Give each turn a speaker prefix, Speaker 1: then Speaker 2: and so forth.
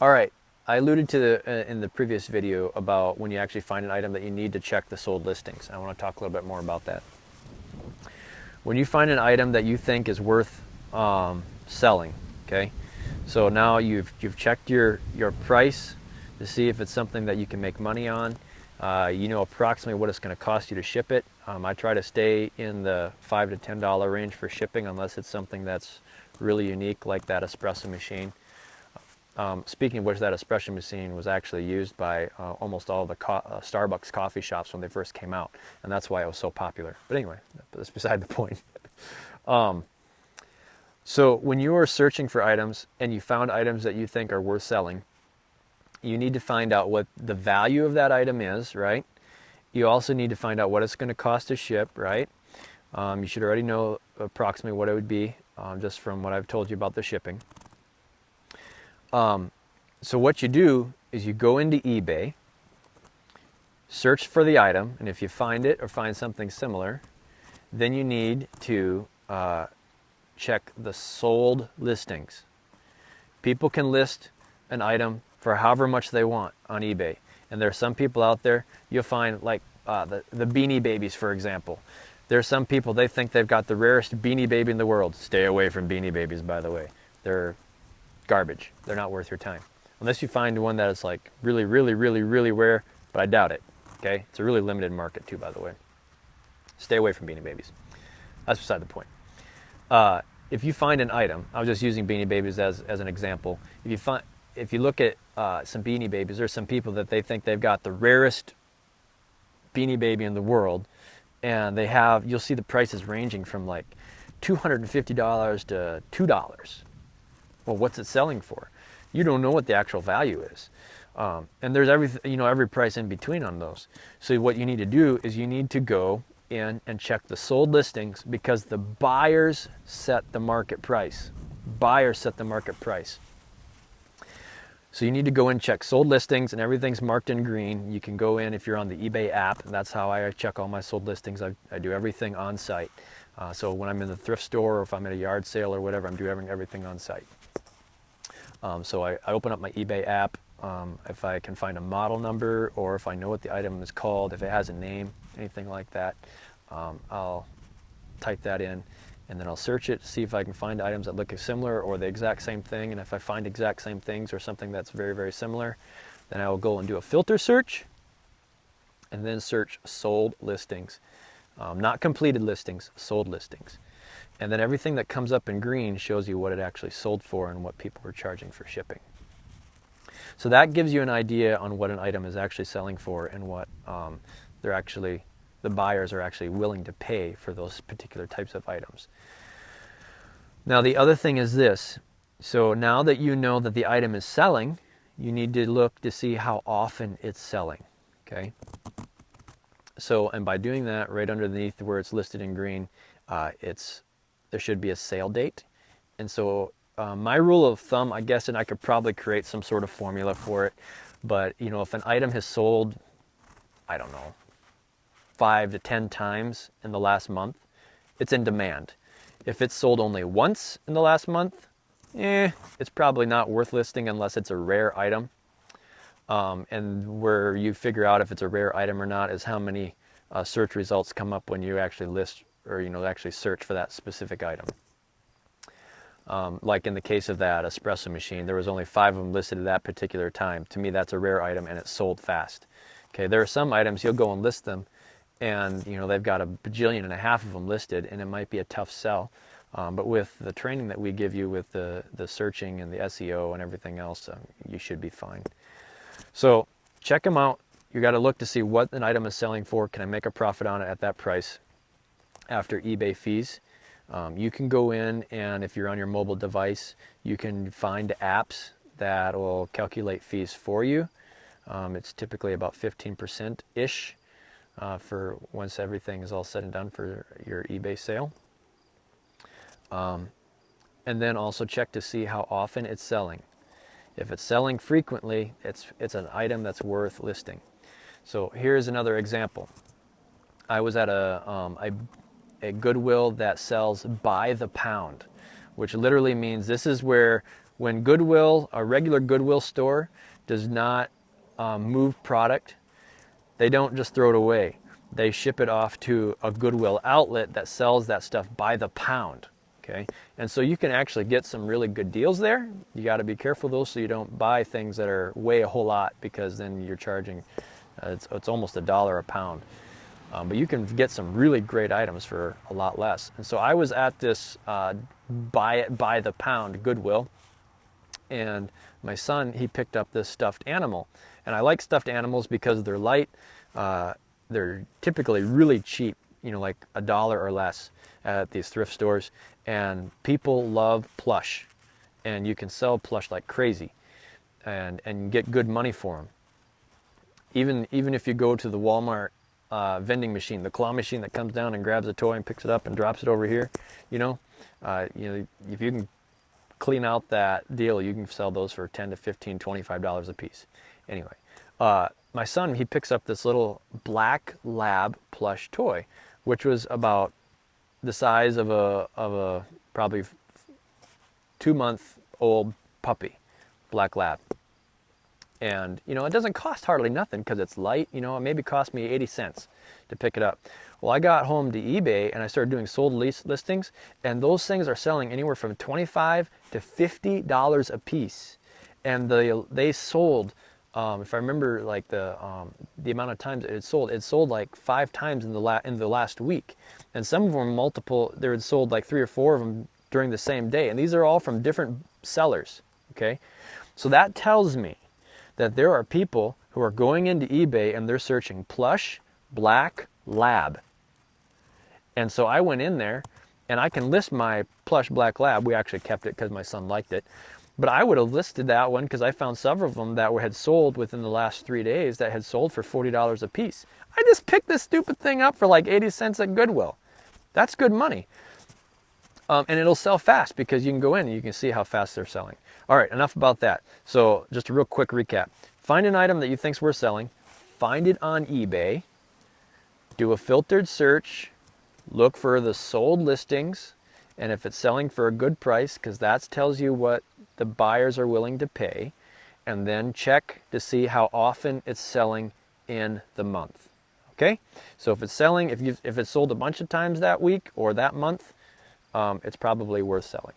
Speaker 1: All right, I alluded to in the previous video about when you actually find an item that you need to check the sold listings. I want to talk a little bit more about that. When you find an item that you think is worth selling, okay? So now you've checked your price to see if it's something that you can make money on. You know approximately what it's going to cost you to ship it. I try to stay in the $5 to $10 range for shipping unless it's something that's really unique like that espresso machine. Speaking of which, that espresso machine was actually used by almost all the Starbucks coffee shops when they first came out, and that's why it was so popular. But anyway, that's beside the point. So when you are searching for items and you found items that you think are worth selling, you need to find out what the value of that item is, right? You also need to find out what it's going to cost to ship, right? You should already know approximately what it would be just from what I've told you about the shipping. So what you do is you go into eBay, search for the item, and if you find it or find something similar, then you need to check the sold listings. People can list an item for however much they want on eBay. And there are some people out there, you'll find like the Beanie Babies, for example. There are some people, they think they've got the rarest Beanie Baby in the world. Stay away from Beanie Babies, by the way. They're garbage. They're not worth your time. Unless you find one that is like really, really, really, really rare, but I doubt it. Okay? It's a really limited market too, by the way. Stay away from Beanie Babies. That's beside the point. If you find an item, I was just using Beanie Babies as an example. If you look at some Beanie Babies, there's some people that they think they've got the rarest Beanie Baby in the world, and you'll see the prices ranging from like $250 to $2. Well, what's it selling for? You don't know what the actual value is. And there's every price in between on those. So what you need to do is you need to go in and check the sold listings because the buyers set the market price. Buyers set the market price. So you need to go in and check sold listings, and everything's marked in green. You can go in if you're on the eBay app, and that's how I check all my sold listings. I do everything on site. So when I'm in the thrift store or if I'm at a yard sale or whatever, I'm doing everything on site. So I open up my eBay app. If I can find a model number or if I know what the item is called, if it has a name, anything like that, I'll type that in and then I'll search it to see if I can find items that look similar or the exact same thing. And if I find exact same things or something that's very, very similar, then I will go and do a filter search and then search sold listings. Not completed listings, sold listings. And then everything that comes up in green shows you what it actually sold for and what people were charging for shipping. So that gives you an idea on what an item is actually selling for and what the buyers are actually willing to pay for those particular types of items. Now the other thing is this. So now that you know that the item is selling, you need to look to see how often it's selling. Okay. So, and by doing that, right underneath where it's listed in green, there should be a sale date. And so my rule of thumb, I guess, and I could probably create some sort of formula for it, but if an item has sold, I don't know, 5 to 10 times in the last month, it's in demand. If it's sold only once in the last month, it's probably not worth listing unless it's a rare item. And where you figure out if it's a rare item or not is how many search results come up when you actually list or actually search for that specific item. Like in the case of that espresso machine, there was only 5 of them listed at that particular time. To me, that's a rare item and it's sold fast. Okay, there are some items you'll go and list them and they've got 1.5 bajillion of them listed and it might be a tough sell. But with the training that we give you with the searching and the SEO and everything else, you should be fine. So check them out. You got to look to see what an item is selling for. Can I make a profit on it at that price after eBay fees? You can go in and if you're on your mobile device, you can find apps that will calculate fees for you. It's typically about 15%-ish for once everything is all said and done for your eBay sale. And then also check to see how often it's selling. If it's selling frequently, it's an item that's worth listing. So here's another example. I was at a Goodwill that sells by the pound, which literally means this is where When Goodwill, a regular Goodwill store, does not move product, they don't just throw it away. They ship it off to a Goodwill outlet that sells that stuff by the pound. Okay, and so you can actually get some really good deals there. You got to be careful though, so you don't buy things that weigh a whole lot, because then you're charging, it's almost $1 a pound. But you can get some really great items for a lot less. And so I was at this buy it by the pound Goodwill, and my son, he picked up this stuffed animal. And I like stuffed animals because they're light. They're typically really cheap, like $1 or less at these thrift stores. And people love plush, and you can sell plush like crazy, and get good money for them. Even if you go to the Walmart vending machine, the claw machine that comes down and grabs a toy and picks it up and drops it over here, if you can clean out that deal, you can sell those for $10 to $15, $25 a piece. Anyway, my son, he picks up this little black lab plush toy, which was about the size of a probably 2-month-old puppy, black lab. And, it doesn't cost hardly nothing because it's light. It maybe cost me 80 cents to pick it up. Well, I got home to eBay and I started doing sold listings, and those things are selling anywhere from $25 to $50 a piece. And they sold, if I remember, like the amount of times it sold like 5 times in the last week. And some of them they had sold like 3 or 4 of them during the same day. And these are all from different sellers, okay? So that tells me that there are people who are going into eBay and they're searching plush, black, lab. And so I went in there, and I can list my plush black lab. We actually kept it because my son liked it. But I would have listed that one because I found several of them that had sold within the last 3 days that had sold for $40 a piece. I just picked this stupid thing up for like 80 cents at Goodwill. That's good money. And it'll sell fast because you can go in and you can see how fast they're selling. All right, enough about that. So just a real quick recap. Find an item that you think's worth selling. Find it on eBay. Do a filtered search. Look for the sold listings. And if it's selling for a good price, because that tells you what the buyers are willing to pay. And then check to see how often it's selling in the month. Okay? So if it's selling, if it's sold a bunch of times that week or that month, it's probably worth selling.